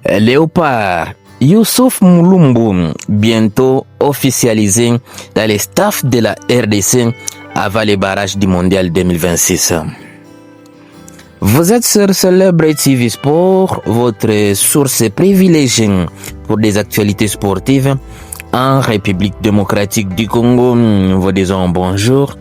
Léopard, Youssouf Mouloumboum, bientôt officialisé dans les staffs de la RDC avant les barrages du Mondial 2026. Vous êtes sur Célèbre TV Sport, votre source privilégiée pour des actualités sportives en République démocratique du Congo. Vous disons bonjour.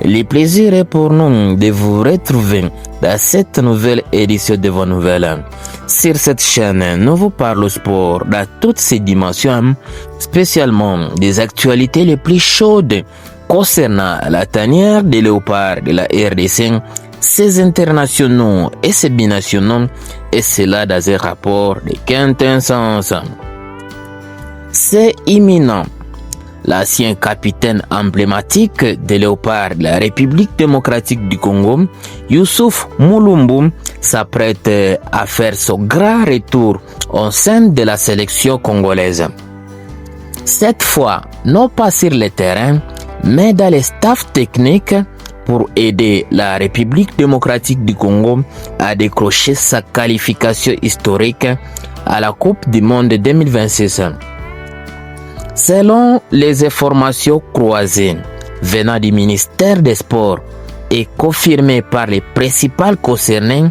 Le plaisir est pour nous de vous retrouver dans cette nouvelle édition de vos nouvelles. Sur cette chaîne, nous vous parlons sport dans toutes ses dimensions, spécialement des actualités les plus chaudes concernant la tanière des léopards de la RDC, ses internationaux et ses binationaux, et cela dans un rapport de quintessence. C'est imminent. L'ancien capitaine emblématique des léopards de la République démocratique du Congo, Youssouf Mouloumboum, s'apprête à faire son grand retour au sein de la sélection congolaise. Cette fois, non pas sur le terrain, mais dans les staffs techniques pour aider la République démocratique du Congo à décrocher sa qualification historique à la Coupe du Monde 2026. Selon les informations croisées venant du ministère des Sports et confirmées par les principaux concernés,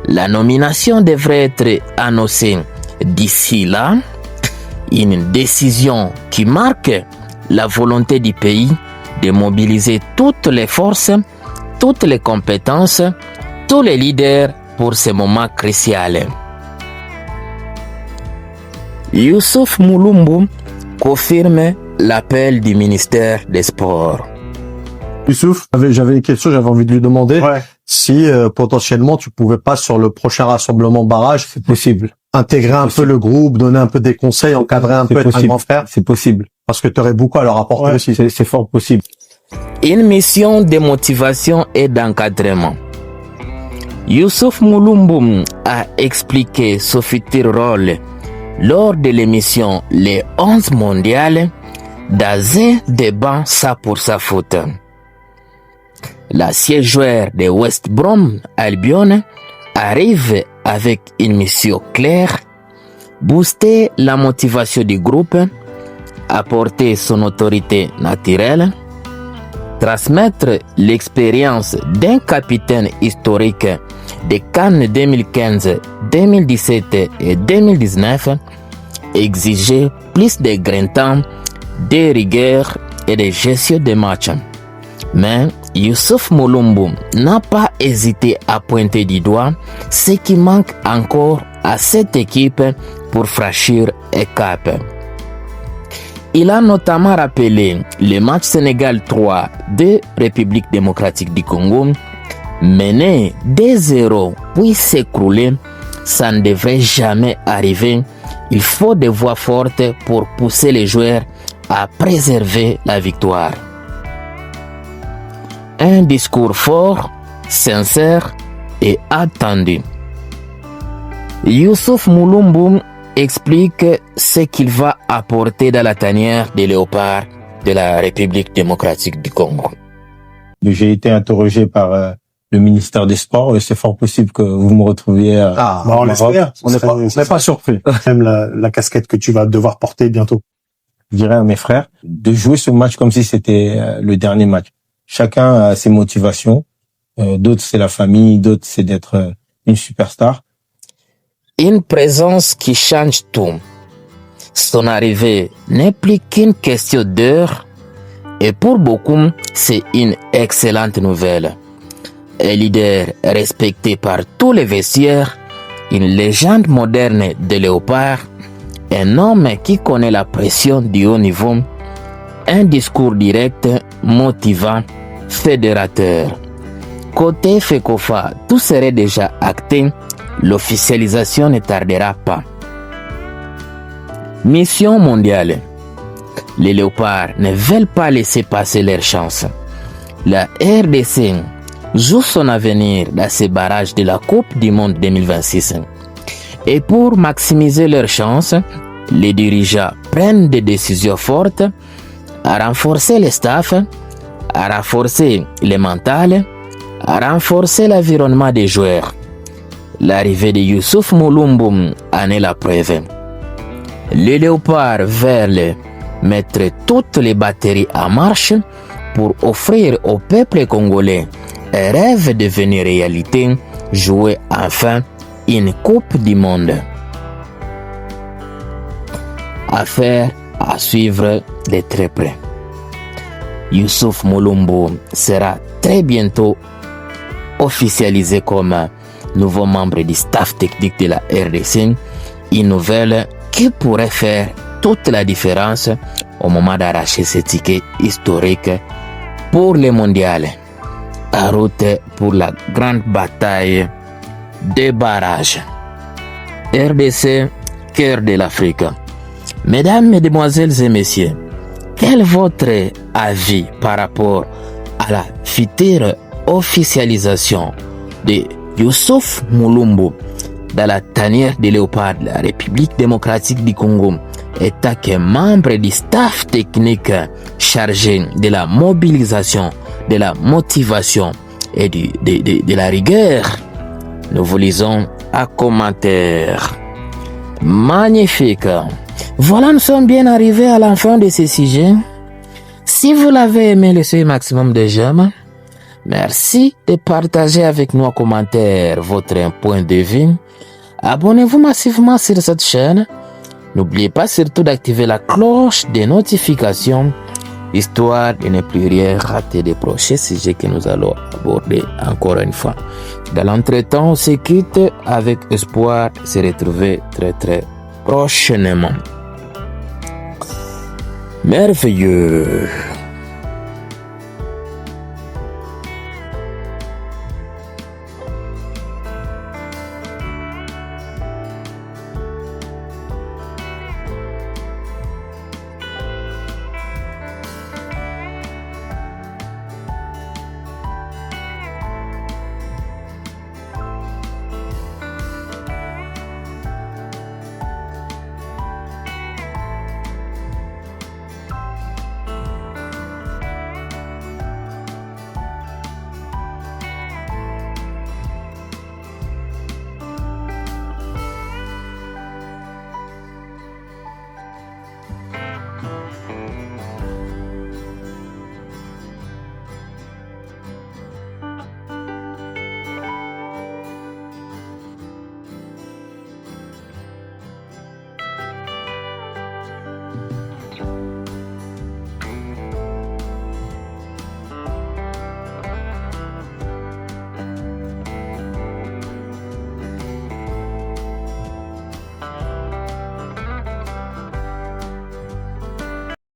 la nomination devrait être annoncée d'ici là. Une décision qui marque la volonté du pays de mobiliser toutes les forces, toutes les compétences, tous les leaders pour ce moment crucial. Youssouf Mouloumboum confirme l'appel du ministère des Sports. Youssouf, j'avais une question, j'avais envie de lui demander si potentiellement tu pouvais pas sur le prochain rassemblement barrage, c'est possible, intégrer un peu le groupe, donner un peu des conseils, encadrer un peu, être un grand frère. C'est possible. Parce que tu aurais beaucoup à leur apporter aussi. C'est fort possible. Une mission de motivation et d'encadrement. Youssouf Mouloumboum a expliqué son futur rôle lors de l'émission Les 11 mondiales dans un débat ça pour sa faute. L'ancien joueur de West Brom Albion arrive avec une mission claire, booster la motivation du groupe, apporter son autorité naturelle, transmettre l'expérience d'un capitaine historique des Cannes 2015, 2017 et 2019, exiger plus de grinta, de rigueur et de gestion des matchs. Mais Youssouf Mouloumboum n'a pas hésité à pointer du doigt ce qui manque encore à cette équipe pour franchir un cap. Il a notamment rappelé le match Sénégal 3 de République démocratique du Congo, mené 2-0 puis s'écrouler. Ça ne devrait jamais arriver. Il faut des voix fortes pour pousser les joueurs à préserver la victoire. Un discours fort, sincère et attendu. Youssouf Mouloumboum explique ce qu'il va apporter dans la tanière des léopards de la République démocratique du Congo. J'ai été interrogé par le ministère des Sports et c'est fort possible que vous me retrouviez on l'espère. On n'est pas surpris. Même la casquette que tu vas devoir porter bientôt. Je dirais à mes frères de jouer ce match comme si c'était le dernier match. Chacun a ses motivations. D'autres, c'est la famille. D'autres, c'est d'être une superstar. Une présence qui change tout. Son arrivée n'est plus qu'une question d'heure et pour beaucoup, c'est une excellente nouvelle. Un leader respecté par tous les vestiaires, une légende moderne de léopard, un homme qui connaît la pression du haut niveau, un discours direct, motivant, fédérateur. Côté FECOFA, tout serait déjà acté, l'officialisation ne tardera pas. Mission mondiale. Les léopards ne veulent pas laisser passer leur chance. La RDC joue son avenir dans ces barrages de la Coupe du Monde 2026. Et pour maximiser leurs chances, les dirigeants prennent des décisions fortes à renforcer les staffs, à renforcer les mentales, à renforcer l'environnement des joueurs. L'arrivée de Youssouf Mulumbu en est la preuve. Le léopard vert mettre toutes les batteries en marche pour offrir au peuple congolais un rêve devenu réalité, jouer enfin une Coupe du Monde. Affaire à suivre de très près. Youssouf Mulumbu sera très bientôt officialisé comme nouveau membre du staff technique de la RDC, une nouvelle qui pourrait faire toute la différence au moment d'arracher ce ticket historique pour les mondiales, en route pour la grande bataille des barrages. RDC, cœur de l'Afrique. Mesdames, Mesdemoiselles et Messieurs, quel est votre avis par rapport à la future officialisation de Youssouf Mulumbu dans la tanière de léopard de la République démocratique du Congo, étant que membre du staff technique chargé de la mobilisation, de la motivation et de la rigueur? Nous vous lisons à commentaire. Magnifique. Voilà, nous sommes bien arrivés à la fin de ce sujet. Si vous l'avez aimé, laissez un maximum de j'aime. Merci de partager avec nous en commentaire votre point de vue. Abonnez-vous massivement sur cette chaîne. N'oubliez pas surtout d'activer la cloche des notifications, histoire de ne plus rien rater des prochains sujets que nous allons aborder encore une fois. Dans l'entretemps, on se quitte avec espoir de se retrouver très très prochainement. Merveilleux.